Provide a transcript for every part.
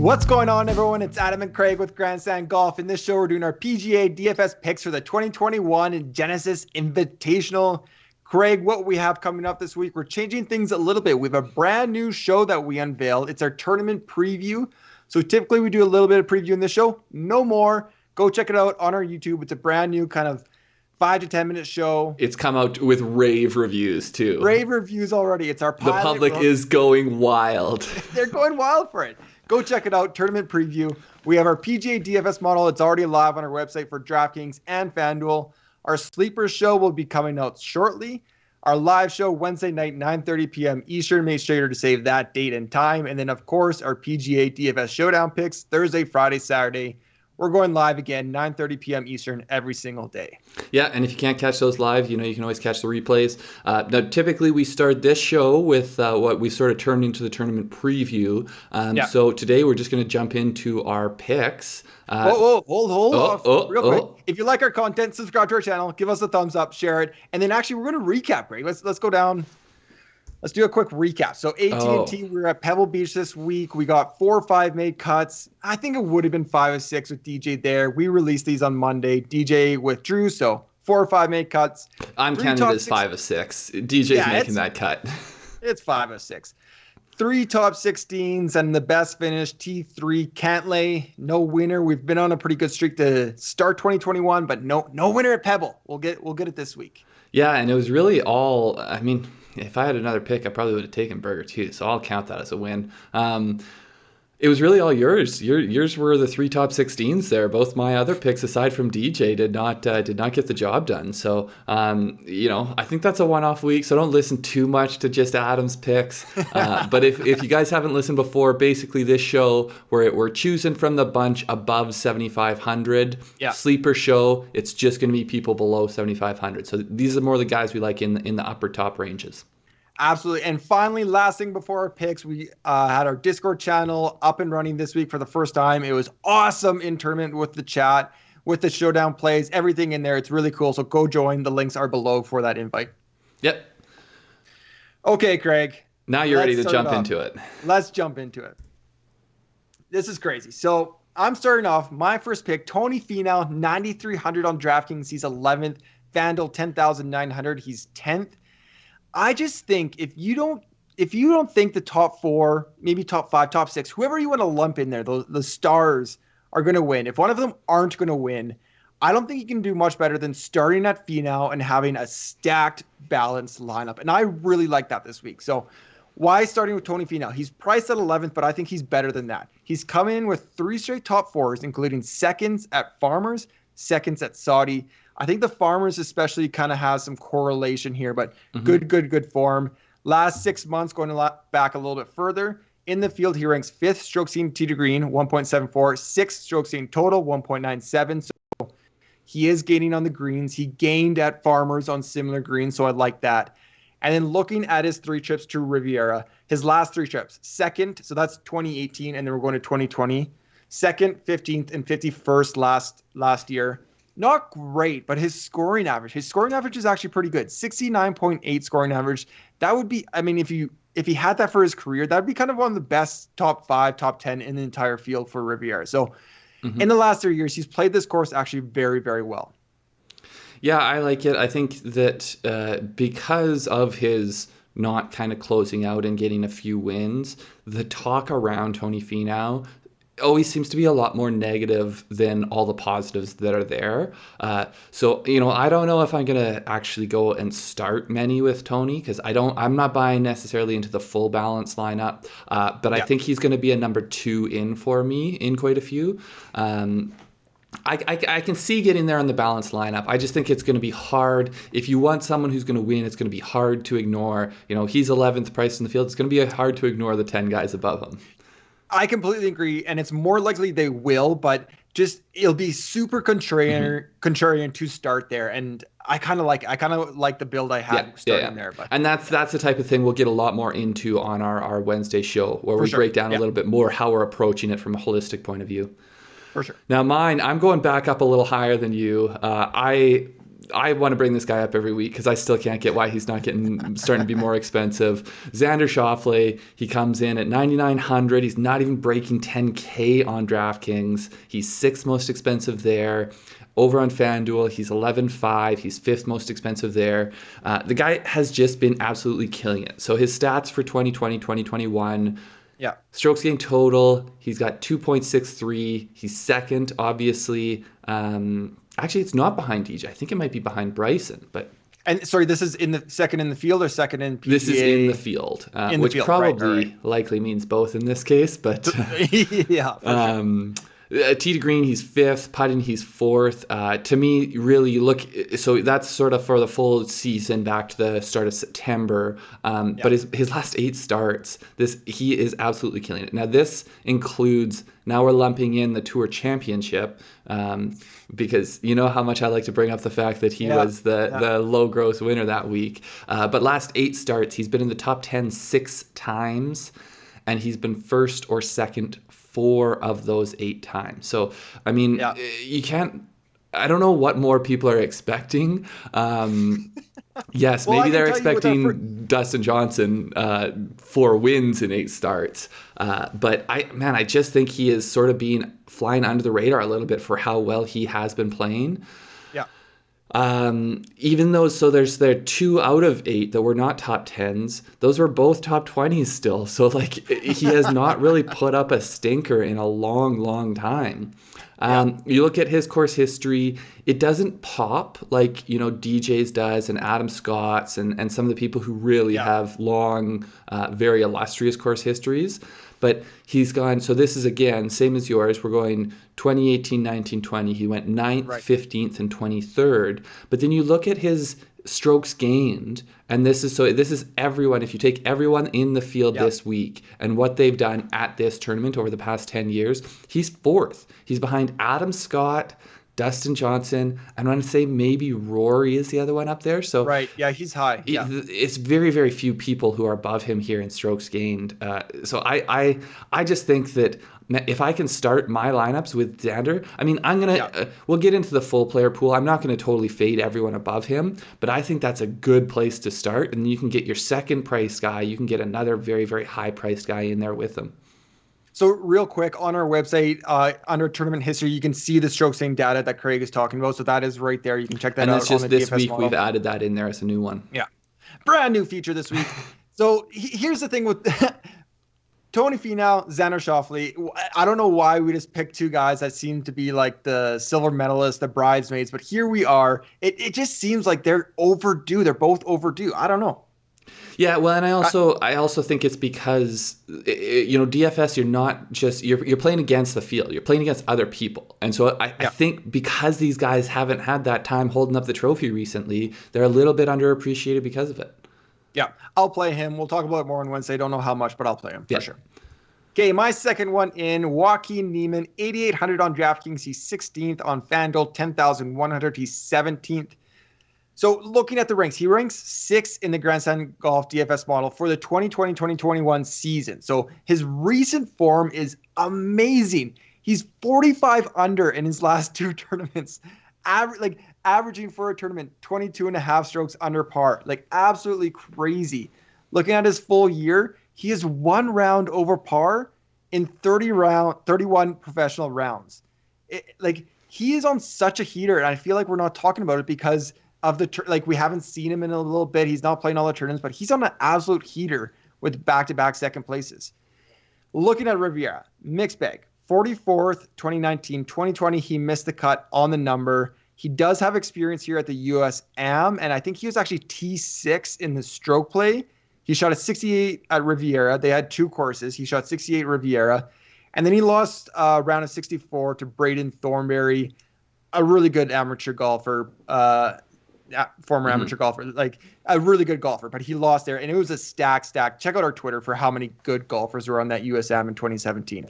What's going on, everyone? It's Adam and Craig with Grandstand Golf. In this show, we're doing our PGA DFS picks for the 2021 Genesis Invitational. Craig, what we have coming up this week, we're changing things a little bit. We have a brand new show that we unveiled. It's our tournament preview. So typically we do a little bit of preview in this show. No more. Go check it out on our YouTube. It's a brand new kind of 5 to 10 minute show. It's come out with rave reviews too. Rave reviews already. It's our pilot. The public is going wild. They're going wild for it. Go check it out, tournament preview. We have our PGA DFS model. It's already live on our website for DraftKings and FanDuel. Our sleeper show will be coming out shortly. Our live show Wednesday night, 9:30 p.m. Eastern. Make sure to save that date and time. And then, of course, our PGA DFS showdown picks Thursday, Friday, Saturday. We're going live again, 9:30 p.m. Eastern every single day. Yeah, and if you can't catch those live, you can always catch the replays. Now, typically we start this show with what we sort of turned into the tournament preview. So today we're just going to jump into our picks. Hold off real quick. If you like our content, subscribe to our channel, give us a thumbs up, share it, and then actually we're going to recap, Greg. Let's go down. Let's do a quick recap. So AT&T, we were at Pebble Beach this week. We got 4 or 5 made cuts. I think it would have been 5 or 6 with DJ there. We released these on Monday. DJ withdrew, so 4 or 5 made cuts. I'm counting it as 5 or 6. DJ's making that cut. It's 5 or 6. 3 top 16s and the best finish, T3 Cantlay. No winner. We've been on a pretty good streak to start 2021, but no winner at Pebble. We'll get it this week. Yeah, and it was really all, if I had another pick, I probably would have taken Burger too, so I'll count that as a win. It was really all yours. Yours were the 3 top 16s there. Both my other picks, aside from DJ, did not get the job done. So, I think that's a one-off week, so don't listen too much to just Adam's picks. But if you guys haven't listened before, basically this show, we're choosing from the bunch above 7,500. Yeah. Sleeper show, it's just going to be people below 7,500. So these are more the guys we like in the upper top ranges. Absolutely. And finally, last thing before our picks, we had our Discord channel up and running this week for the first time. It was awesome in tournament with the chat, with the showdown plays, everything in there. It's really cool. So go join. The links are below for that invite. Yep. Okay, Craig. Now you're ready to jump into it. Let's jump into it. This is crazy. So I'm starting off. My first pick, Tony Finau, 9,300 on DraftKings. He's 11th. FanDuel, 10,900. He's 10th. I just think if you don't think the top 4, maybe top 5, top 6, whoever you want to lump in there, the stars are going to win. If one of them aren't going to win, I don't think you can do much better than starting at Finau and having a stacked, balanced lineup. And I really like that this week. So why starting with Tony Finau? He's priced at 11th, but I think he's better than that. He's coming in with 3 straight top 4s, including seconds at Farmers, seconds at Saudi. I think the Farmers especially kind of has some correlation here, but good form. Last 6 months, going back a little bit further, in the field, he ranks 5th strokes gained tee to green, 1.74, 6th strokes gained total, 1.97. So he is gaining on the greens. He gained at Farmers on similar greens, so I like that. And then looking at his 3 trips to Riviera, his last 3 trips, 2nd, so that's 2018, and then we're going to 2020. 2nd, 15th, and 51st last year. Not great, but his scoring average is actually pretty good. 69.8 scoring average. That would be, if he had that for his career, that'd be kind of one of the best top 5, top 10 in the entire field for Riviera. So in the last 3 years, he's played this course actually very, very well. Yeah, I like it. I think that because of his not kind of closing out and getting a few wins, the talk around Tony Finau always seems to be a lot more negative than all the positives that are there. So I don't know if I'm going to actually go and start many with Tony, because I'm not buying necessarily into the full balance lineup. But I think he's going to be a number 2 in for me in quite a few. I can see getting there on the balanced lineup. I just think it's going to be hard. If you want someone who's going to win, it's going to be hard to ignore. He's 11th priced in the field. It's going to be hard to ignore the 10 guys above him. I completely agree, and it's more likely they will, but just it'll be super contrarian to start there, and I kind of like the build I had starting there. But and that's the type of thing we'll get a lot more into on our Wednesday show, where we break down a little bit more how we're approaching it from a holistic point of view. For sure. Now mine, I'm going back up a little higher than you. I I want to bring this guy up every week because I still can't get why he's not starting to be more expensive. Xander Schauffele, he comes in at 9,900. He's not even breaking 10K on DraftKings. He's 6th most expensive there. Over on FanDuel, he's 11.5. He's 5th most expensive there. The guy has just been absolutely killing it. So his stats for 2020, 2021. Yeah. Strokes gained total, he's got 2.63. He's second, obviously. Actually, it's not behind DJ. I think it might be behind Bryson. And sorry, this is in the second in the field or second in PGA? This is in the field, which field, probably likely means both in this case. But yeah, for sure. Tee to green, he's 5th. Putting, he's 4th. To me, really, you look. So that's sort of for the full season back to the start of September. But his last 8 starts, he is absolutely killing it. Now this includes. Now we're lumping in the Tour Championship because you know how much I like to bring up the fact that he was the low gross winner that week. But last 8 starts, he's been in the top 10 6 times, and he's been first or second 4 of those 8 times. So, I mean, you can't. I don't know what more people are expecting. Yes, maybe they're expecting Dustin Johnson 4 wins in 8 starts. But I just think he is sort of flying under the radar a little bit for how well he has been playing. Yeah. Even though, so there are 2 out of 8 that were not top 10s. Those were both top 20s still. So like he has not really put up a stinker in a long, long time. You look at his course history, it doesn't pop like, DJ's does and Adam Scott's and some of the people who really have long, very illustrious course histories. But he's gone, so this is again, same as yours. We're going 2018, 19, 20. He went 9th, 15th, and 23rd. But then you look at his strokes gained, and this is everyone. If you take everyone in the field this week and what they've done at this tournament over the past 10 years, he's 4th. He's behind Adam Scott, Dustin Johnson. I'm going to say maybe Rory is the other one up there. So he's high. It's very, very few people who are above him here in strokes gained. So I just think that if I can start my lineups with Xander, I mean, we'll get into the full player pool. I'm not going to totally fade everyone above him, but I think that's a good place to start. And you can get your second price guy. You can get another very, very high priced guy in there with him. So real quick, on our website, under tournament history, you can see the strokes gained data that Craig is talking about. So that is right there. You can check that out. And that's just on the this DFS week model. We've added that in there as a new one. Yeah. Brand new feature this week. So here's the thing with Tony Finau, Xander Schauffele. I don't know why we just picked 2 guys that seem to be like the silver medalists, the bridesmaids, but here we are. It just seems like they're overdue. They're both overdue. I don't know. Yeah, well, and I also think it's because DFS, you're not just you're playing against the field, you're playing against other people, and so I think because these guys haven't had that time holding up the trophy recently, they're a little bit underappreciated because of it. Yeah, I'll play him. We'll talk about it more on Wednesday. Don't know how much, but I'll play him for sure. Okay, my second one in Joaquin Niemann, 8,800 on DraftKings. He's 16th on FanDuel, 10,100. He's 17th. So looking at the ranks, he ranks 6th in the Grandstand Golf DFS model for the 2020-2021 season. So his recent form is amazing. He's 45 under in his last 2 tournaments, averaging for a tournament 22.5 strokes under par. Like absolutely crazy. Looking at his full year, he is 1 round over par in 31 professional rounds. He is on such a heater, and I feel like we're not talking about it because of we haven't seen him in a little bit. He's not playing all the tournaments, but he's on an absolute heater with back-to-back second places. Looking at Riviera, mixed bag, 44th, 2019, 2020, he missed the cut on the number. He does have experience here at the USAM, and I think he was actually T6 in the stroke play. He shot a 68 at Riviera. They had 2 courses. He shot 68 Riviera, and then he lost a round of 64 to Braden Thornberry, a really good amateur golfer, former amateur golfer, like a really good golfer, but he lost there, and it was a stack. Check out our Twitter for how many good golfers were on that USAM in 2017.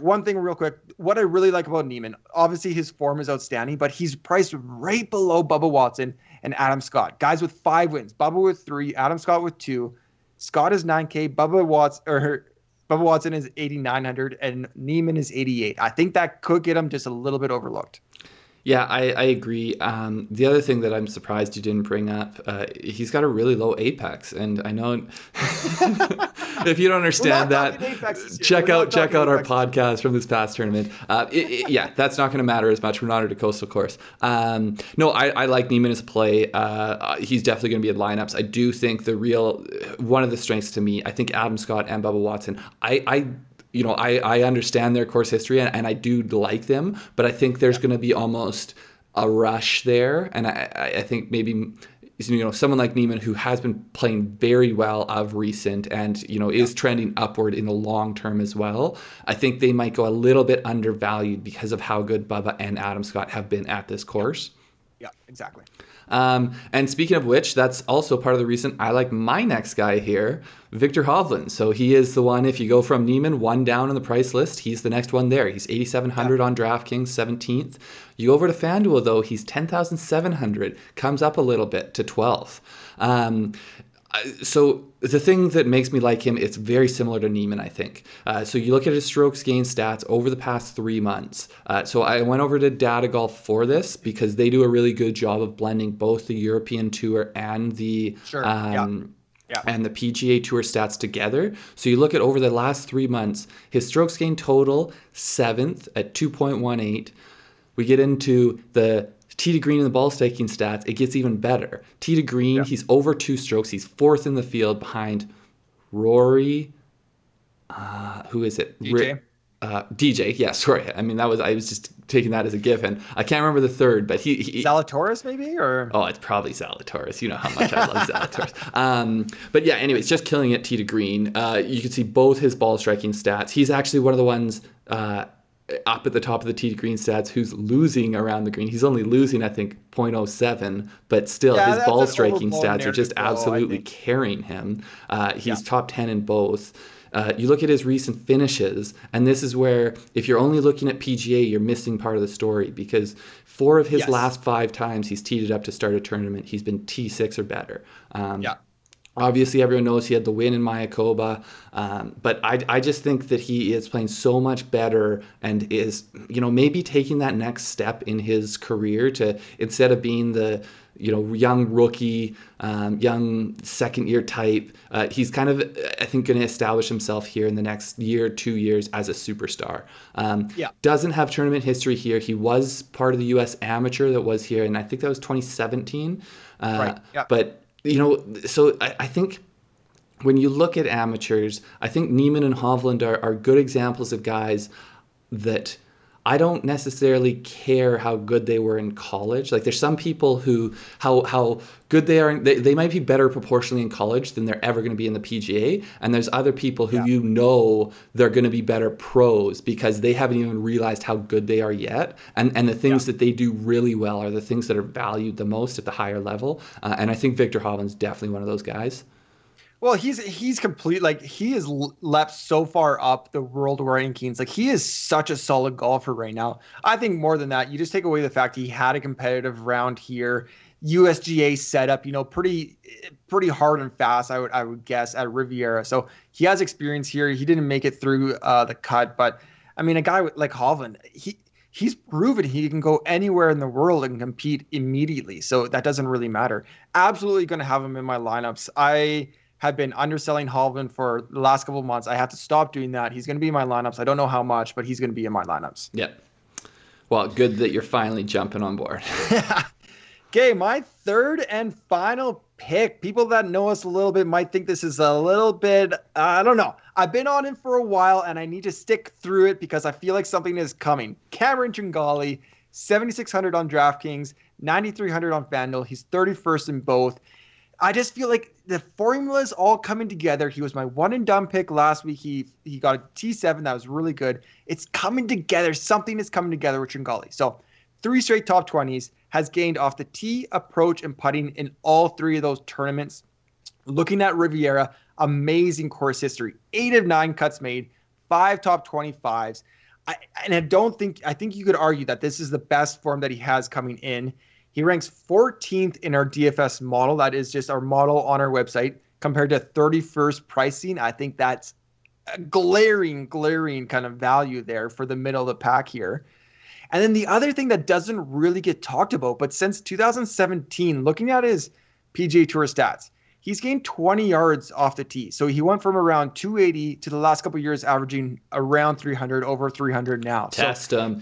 One thing real quick. What I really like about Niemann, obviously his form is outstanding, but he's priced right below Bubba Watson and Adam Scott. Guys with 5 wins, Bubba with 3, Adam Scott with 2. Scott is 9K, Bubba Watson is 8,900, and Niemann is 88. I think that could get him just a little bit overlooked. Yeah, I agree. The other thing that I'm surprised you didn't bring up, he's got a really low apex, and I know if you don't We're understand not that, talking Apex this year. We're check not out talking our Apex this year. podcast from this past tournament. Yeah, that's not going to matter as much. We're not at a coastal course. No, I like Niemann as a play. He's definitely going to be in lineups. I do think one of the strengths to me, I think Adam Scott and Bubba Watson. I understand their course history and I do like them, but I think there's going to be almost a rush there. And I think maybe, someone like Niemann who has been playing very well of recent and, is trending upward in the long term as well. I think they might go a little bit undervalued because of how good Bubba and Adam Scott have been at this course. Yeah, exactly. And speaking of which, that's also part of the reason I like my next guy here, Viktor Hovland. So he is the one, if you go from Niemann, one down on the price list, he's the next one there. He's 8,700 on DraftKings, 17th. You go over to FanDuel, though, he's 10,700, comes up a little bit to 12th. So the thing that makes me like him, it's very similar to Niemann, I think. So you look at his strokes gain stats over the past 3 months. So I went over to Data Golf for this because they do a really good job of blending both the European Tour and the and the PGA Tour stats together. So you look at over the last 3 months, his strokes gain total 7th at 2.18. We get into the tee to green and the ball staking stats, it gets even better. Tee to green, he's over 2 strokes. He's 4th in the field behind Rory. Who is it? DJ. DJ. Yeah, sorry. I mean, I was just taking that as a given. I can't remember the third, but he Zalatoris maybe, or it's probably Zalatoris. You know how much I love Zalatoris. But yeah, anyways, just killing it tee to green. You can see both his ball striking stats. He's actually one of the ones up at the top of the tee to green stats who's losing around the green. He's only losing, I think, 0.07, but still his ball striking stats are just absolutely carrying him. He's top 10 in both. You look at his recent finishes, and this is where, if you're only looking at PGA, you're missing part of the story, because 4 of his last 5 times he's teed it up to start a tournament, he's been T6 or better. Obviously, everyone knows he had the win in Mayakoba, but I just think that he is playing so much better and is, maybe taking that next step in his career to, instead of being the, young rookie, young second-year type, he's kind of, I think, going to establish himself here in the next year, 2 years as a superstar. Doesn't have tournament history here. He was part of the U.S. Amateur that was here, and I think that was 2017. But so I think when you look at amateurs, I think Niemann and Hovland are good examples of guys that I don't necessarily care how good they were in college. Like, there's some people who, how good they are, they might be better proportionally in college than they're ever going to be in the PGA. And there's other people who they're going to be better pros because they haven't even realized how good they are yet. And the things that they do really well are the things that are valued the most at the higher level. And I think Viktor Hovland's definitely one of those guys. Well, he's complete. Like, he has leapt so far up the world rankings. Like, he is such a solid golfer right now. I think more than that, you just take away the fact he had a competitive round here, USGA setup, pretty hard and fast. I would guess at Riviera. So he has experience here. He didn't make it through the cut, but I mean, a guy like Hovland, he's proven he can go anywhere in the world and compete immediately. So that doesn't really matter. Absolutely going to have him in my lineups. I have been underselling Hovland for the last couple of months. I have to stop doing that. He's going to be in my lineups. I don't know how much, but he's going to be in my lineups. Yep. Well, good that you're finally jumping on board. Okay, my third and final pick. People that know us a little bit might think this is a little bit, I don't know. I've been on him for a while, and I need to stick through it because I feel like something is coming. Cameron Tringale, 7,600 on DraftKings, 9,300 on FanDuel. He's 31st in both. I just feel like the formula is all coming together. He was my one and done pick last week. He got a T7 that was really good. It's coming together. Something is coming together with Tringale. So 3 straight top 20s, has gained off the tee, approach, and putting in all 3 of those tournaments. Looking at Riviera, amazing course history. 8 of 9 cuts made, 5 top 25s. I think you could argue that this is the best form that he has coming in. He ranks 14th in our DFS model. That is just our model on our website compared to 31st pricing. I think that's a glaring kind of value there for the middle of the pack here. And then the other thing that doesn't really get talked about, but since 2017, looking at his PGA Tour stats, he's gained 20 yards off the tee. So he went from around 280 to the last couple of years averaging around 300, over 300 now. Test him.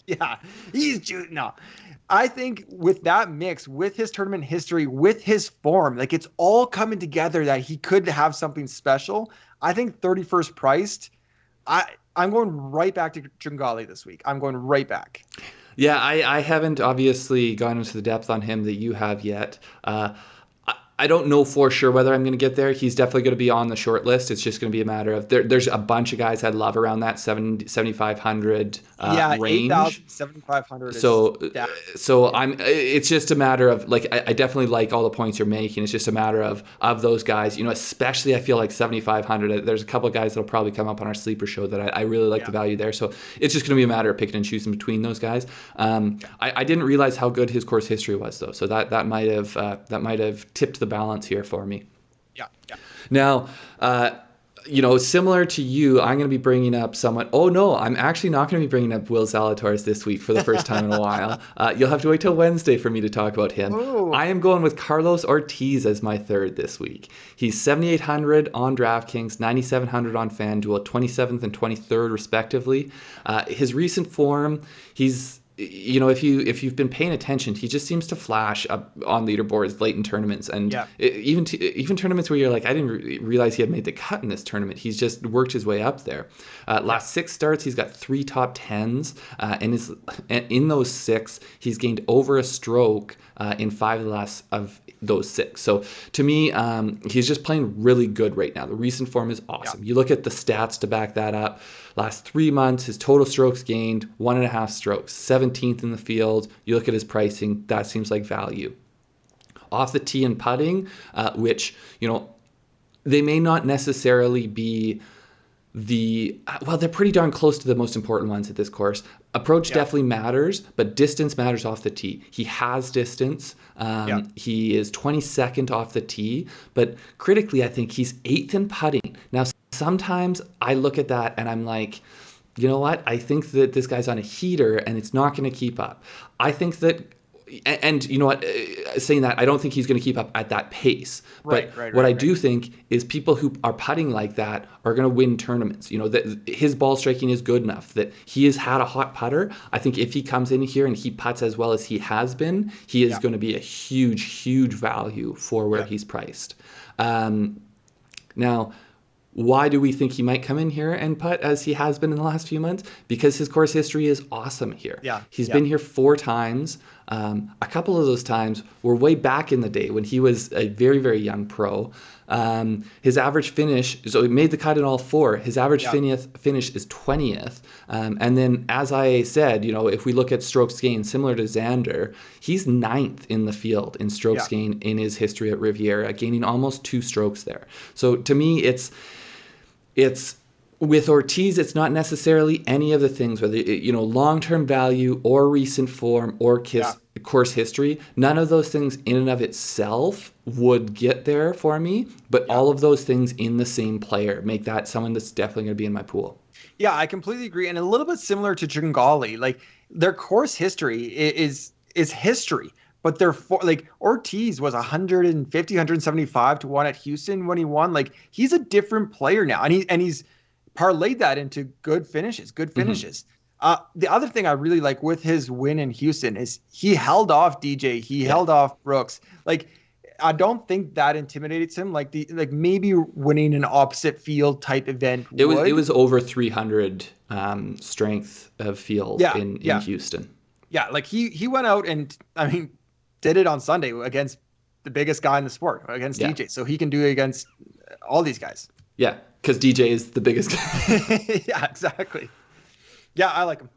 Yeah, no. I think with that mix, with his tournament history, with his form, like it's all coming together that he could have something special. I think 31st priced. I'm going right back to Tringale this week. I'm going right back. Yeah, I haven't obviously gone into the depth on him that you have yet. I don't know for sure whether I'm going to get there. He's definitely going to be on the short list. It's just going to be a matter of there's a bunch of guys I'd love around that 7,500 range. 8,000, 7,500. So it's just a matter of like I definitely like all the points you're making. It's just a matter of those guys. Especially I feel like 7,500. There's a couple of guys that'll probably come up on our sleeper show that I really like the value there. So it's just going to be a matter of picking and choosing between those guys. I didn't realize how good his course history was though. So that might have tipped the balance here for me. Yeah. Now, similar to you, I'm going to be bringing up someone. Oh no, I'm actually not going to be bringing up Will Zalatoris this week for the first time in a while. You'll have to wait till Wednesday for me to talk about him. Ooh. I am going with Carlos Ortiz as my third this week. He's 7,800 on DraftKings, 9,700 on FanDuel, 27th and 23rd respectively. His recent form, if you've been paying attention, he just seems to flash up on leaderboards late in tournaments, and even tournaments where you're like, I didn't realize he had made the cut in this tournament. He's just worked his way up there. Last 6 starts, he's got 3 top 10s, and in those 6, he's gained over a stroke in 5 of the last of those 6. So to me, he's just playing really good right now. The recent form is awesome. You look at the stats to back that up. Last 3 months, his total strokes gained 1.5 strokes, 17th in the field. You look at his pricing, that seems like value. Off the tee and putting, which, they may not necessarily be they're pretty darn close to the most important ones at this course. Approach definitely matters, but distance matters off the tee. He has distance. He is 22nd off the tee, but critically, I think he's 8th in putting. Now, sometimes I look at that and I'm like, you know what? I think that this guy's on a heater and it's not going to keep up. I think that, and you know what? Saying that, I don't think he's going to keep up at that pace. But what I do think is people who are putting like that are going to win tournaments. That his ball striking is good enough that he has had a hot putter. I think if he comes in here and he putts as well as he has been, he is going to be a huge, huge value for where he's priced. Now, why do we think he might come in here and putt as he has been in the last few months? Because his course history is awesome here. He's been here 4 times. A couple of those times were way back in the day when he was a very, very young pro. His average finish, so he made the cut in all 4. His average finish is 20th. And then, as I said, if we look at strokes gained, similar to Xander, he's 9th in the field in strokes gained in his history at Riviera, gaining almost 2 strokes there. So to me, it's with Ortiz, it's not necessarily any of the things, whether long-term value or recent form or course history. None of those things in and of itself would get there for me, but all of those things in the same player make that someone that's definitely going to be in my pool. Yeah, I completely agree, and a little bit similar to Tringale. Like their course history is history. But Ortiz was 150, 175 to 1 at Houston when he won. Like he's a different player now, and he's parlayed that into good finishes. The other thing I really like with his win in Houston is he held off DJ, he held off Brooks. Like I don't think that intimidates him. Like maybe winning an opposite field type event. It was over 300 strength of field in Houston. Yeah, like he went out and did it on Sunday against the biggest guy in the sport, against DJ. So he can do it against all these guys. Yeah, because DJ is the biggest guy. Yeah, exactly. Yeah, I like him.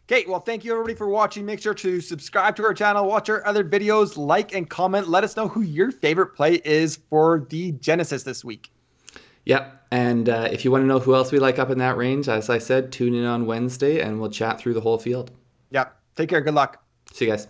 Okay, well, thank you everybody for watching. Make sure to subscribe to our channel, watch our other videos, like and comment. Let us know who your favorite play is for the Genesis this week. Yep, and if you want to know who else we like up in that range, as I said, tune in on Wednesday and we'll chat through the whole field. Yep, take care. Good luck. See you guys.